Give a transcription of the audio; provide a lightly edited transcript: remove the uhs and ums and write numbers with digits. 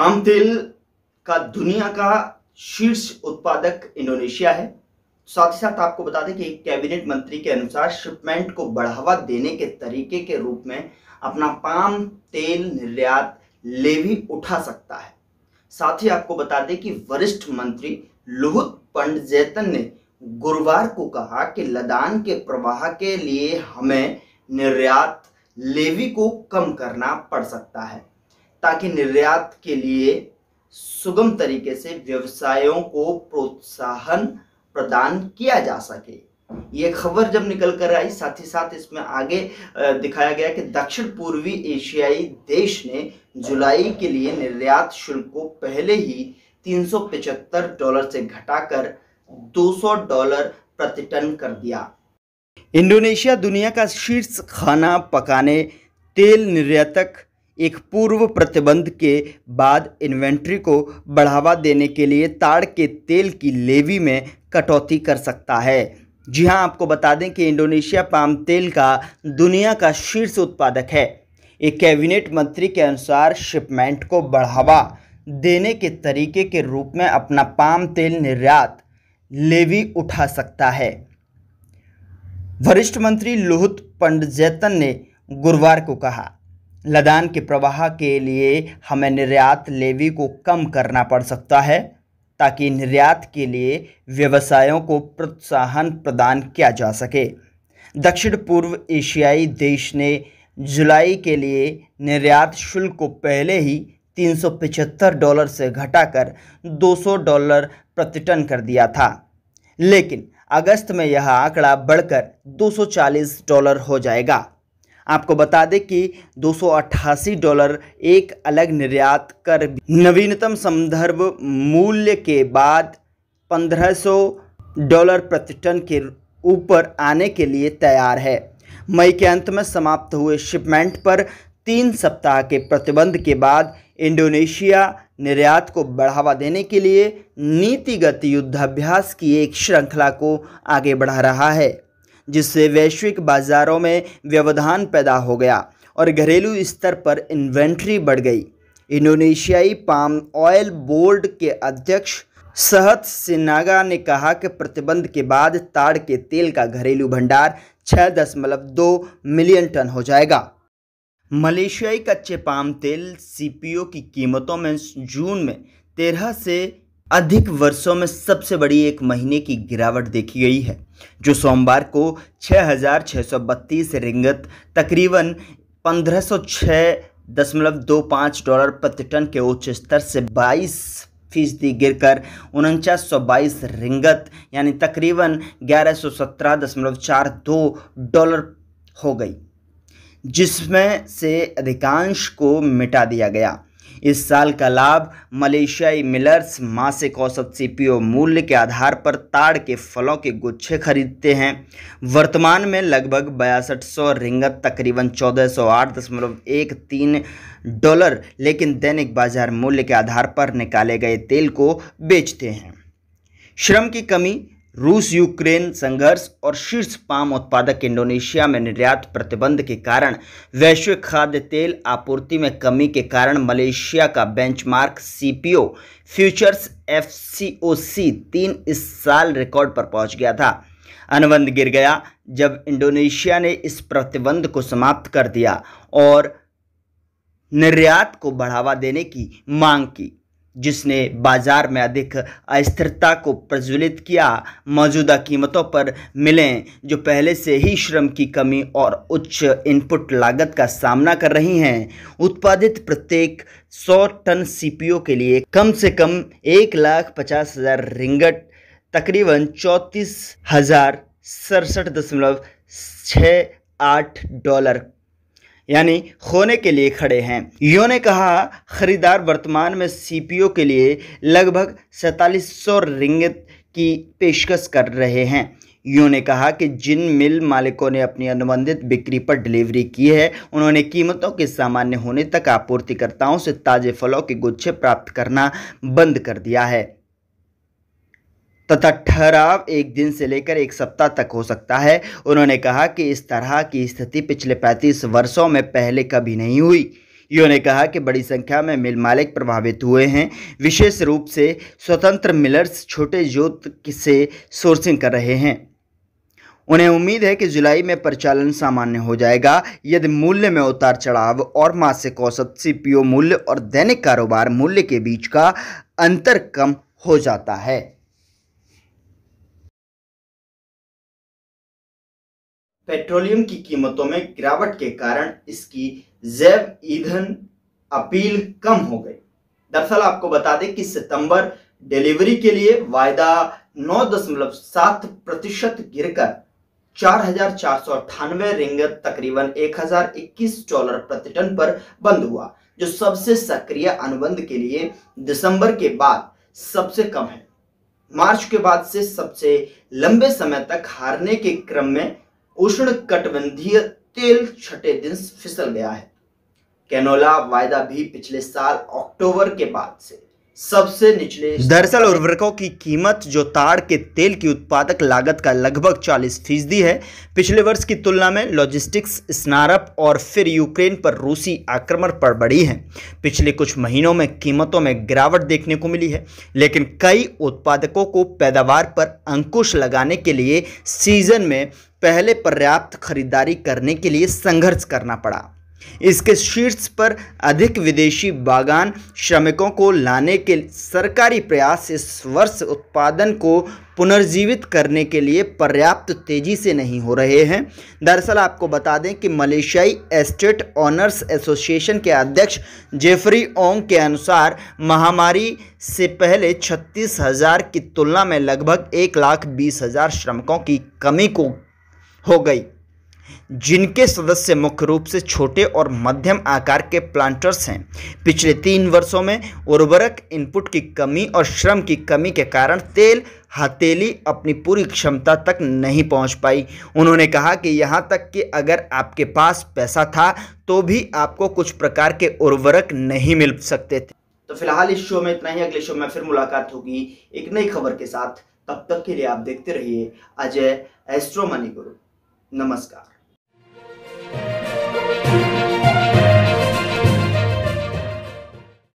Palm तेल का दुनिया का शीर्ष उत्पादक इंडोनेशिया है। साथ ही साथ आपको बता दें कि एक कैबिनेट मंत्री के अनुसार शिपमेंट को बढ़ावा देने के तरीके के रूप में अपना पाम तेल निर्यात लेवी उठा सकता है। साथ ही आपको बता दें कि वरिष्ठ मंत्री लुहुत पंडितजैतन ने गुरुवार को कहा कि लदान के प्रवाह के लिए हमें निर्यात लेवी को कम करना पड़ सकता है ताकि निर्यात के लिए सुगम तरीके से व्यवसायों को प्रोत्साहन प्रदान किया जा सके। ये खबर जब निकल कर आई, साथ ही साथ इसमें आगे दिखाया गया कि दक्षिण पूर्वी एशियाई देश ने जुलाई के लिए निर्यात शुल्क को पहले ही $375 से घटाकर $200 प्रति टन कर दिया। इंडोनेशिया दुनिया का शीर्ष खाना पकाने तेल निर्यातक एक पूर्व प्रतिबंध के बाद इन्वेंट्री को बढ़ावा देने के लिए ताड़ के तेल की लेवी में कटौती कर सकता है। जी हां, आपको बता दें कि इंडोनेशिया पाम तेल का दुनिया का शीर्ष उत्पादक है। एक कैबिनेट मंत्री के अनुसार शिपमेंट को बढ़ावा देने के तरीके के रूप में अपना पाम तेल निर्यात लेवी उठा सकता है। वरिष्ठ मंत्री लुहुत पंडितजैतन ने गुरुवार को कहा, लदान के प्रवाह के लिए हमें निर्यात लेवी को कम करना पड़ सकता है ताकि निर्यात के लिए व्यवसायों को प्रोत्साहन प्रदान किया जा सके। दक्षिण पूर्व एशियाई देश ने जुलाई के लिए निर्यात शुल्क को पहले ही $375 से घटाकर $200 प्रति टन कर दिया था, लेकिन अगस्त में यह आंकड़ा बढ़कर $240 हो जाएगा। आपको बता दें कि $288 एक अलग निर्यात कर नवीनतम संदर्भ मूल्य के बाद $1500 प्रति टन के ऊपर आने के लिए तैयार है। मई के अंत में समाप्त हुए शिपमेंट पर 3 सप्ताह के प्रतिबंध के बाद इंडोनेशिया निर्यात को बढ़ावा देने के लिए नीतिगत युद्धाभ्यास की एक श्रृंखला को आगे बढ़ा रहा है, जिससे वैश्विक बाजारों में व्यवधान पैदा हो गया और घरेलू स्तर पर इन्वेंट्री बढ़ गई। इंडोनेशियाई पाम ऑयल बोर्ड के अध्यक्ष सहत सिनागा ने कहा कि प्रतिबंध के बाद ताड़ के तेल का घरेलू भंडार 6.2 मिलियन टन हो जाएगा। मलेशियाई कच्चे पाम तेल सीपीओ की कीमतों में जून में 13 से अधिक वर्षों में सबसे बड़ी एक महीने की गिरावट देखी गई है, जो सोमवार को 6,632 रिंगत तकरीबन $1506.25 प्रति टन के उच्च स्तर से 22% गिरकर 4922 रिंगत यानी तकरीबन $1117.42 हो गई, जिसमें से अधिकांश को मिटा दिया गया। इस साल का लाभ मलेशियाई मिलर्स मासिक औसत सीपीओ मूल्य के आधार पर ताड़ के फलों के गुच्छे खरीदते हैं। वर्तमान में लगभग 6200 रिंगत तकरीबन $1408.13, लेकिन दैनिक बाजार मूल्य के आधार पर निकाले गए तेल को बेचते हैं। श्रम की कमी, रूस यूक्रेन संघर्ष और शीर्ष पाम उत्पादक इंडोनेशिया में निर्यात प्रतिबंध के कारण वैश्विक खाद्य तेल आपूर्ति में कमी के कारण मलेशिया का बेंचमार्क सीपीओ फ्यूचर्स FCOC 3 इस साल रिकॉर्ड पर पहुंच गया था। अनुबंध गिर गया जब इंडोनेशिया ने इस प्रतिबंध को समाप्त कर दिया और निर्यात को बढ़ावा देने की मांग की, जिसने बाजार में अधिक अस्थिरता को प्रज्वलित किया। मौजूदा कीमतों पर मिलें जो पहले से ही श्रम की कमी और उच्च इनपुट लागत का सामना कर रही हैं, उत्पादित प्रत्येक 100 टन सीपीओ के लिए कम से कम 1,50,000 रिंगट तकरीबन $34,067.68 यानी खोने के लिए खड़े हैं। यो ने कहा, खरीदार वर्तमान में सीपीओ के लिए लगभग 4700 रिंगित की पेशकश कर रहे हैं। यो ने कहा कि जिन मिल मालिकों ने अपनी अनुबंधित बिक्री पर डिलीवरी की है, उन्होंने कीमतों के सामान्य होने तक आपूर्तिकर्ताओं से ताजे फलों के गुच्छे प्राप्त करना बंद कर दिया है तथा ठहराव 1 दिन से लेकर 1 सप्ताह तक हो सकता है। उन्होंने कहा कि इस तरह की स्थिति पिछले 35 वर्षों में पहले कभी नहीं हुई। ईओ ने कहा कि बड़ी संख्या में मिल मालिक प्रभावित हुए हैं, विशेष रूप से स्वतंत्र मिलर्स छोटे जोत से सोर्सिंग कर रहे हैं। उन्हें उम्मीद है कि जुलाई में परिचालन सामान्य हो जाएगा यदि मूल्य में उतार चढ़ाव और मासिक औसत सीपीओ मूल्य और दैनिक कारोबार मूल्य के बीच का अंतर कम हो जाता है। पेट्रोलियम की कीमतों में गिरावट के कारण इसकी जैव ईंधन अपील कम हो गई। दरअसल आपको बता दें कि सितंबर डिलीवरी के लिए वायदा 9.7% गिरकर 4,498 रिंगत तकरीबन $1,021 प्रति टन पर बंद हुआ, जो सबसे सक्रिय अनुबंध के लिए दिसंबर के बाद सबसे कम है। मार्च के बाद से सबसे लंबे समय तक हारने के क्रम में उष्णकटिबंधीय तेल छठे दिन फिसल गया है। कैनोला वायदा भी पिछले साल अक्टूबर के बाद से सबसे निचले। दरअसल उर्वरकों की कीमत, जो ताड़ के तेल की उत्पादक लागत का लगभग 40% है, पिछले वर्ष की तुलना में लॉजिस्टिक्स स्नारप और फिर यूक्रेन पर रूसी आक्रमण पर बढ़ी है। पिछले कुछ महीनों में कीमतों में गिरावट देखने को मिली है, लेकिन कई उत्पादकों को पैदावार पर अंकुश लगाने के लिए सीजन में पहले पर्याप्त खरीदारी करने के लिए संघर्ष करना पड़ा। इसके शीर्ष पर अधिक विदेशी बागान श्रमिकों को लाने के सरकारी प्रयास इस वर्ष उत्पादन को पुनर्जीवित करने के लिए पर्याप्त तेजी से नहीं हो रहे हैं। दरअसल आपको बता दें कि मलेशियाई एस्टेट ऑनर्स एसोसिएशन के अध्यक्ष जेफरी ओंग के अनुसार महामारी से पहले 36,000 की तुलना में लगभग 1,20,000 श्रमिकों की कमी हो गई, जिनके सदस्य मुख्य रूप से छोटे और मध्यम आकार के प्लांटर्स हैं। पिछले 3 वर्षों में उर्वरक इनपुट की कमी और श्रम की कमी के कारण तेल हथेली अपनी पूरी क्षमता तक नहीं पहुंच पाई। उन्होंने कहा कि यहां तक कि अगर आपके पास पैसा था तो भी आपको कुछ प्रकार के उर्वरक नहीं मिल सकते थे। तो फिलहाल इस शो में इतना ही। अगले शो में फिर मुलाकात होगी एक नई खबर के साथ। तब तक के लिए आप देखते रहिए अजय एस्ट्रो मनी गुरु। नमस्कार।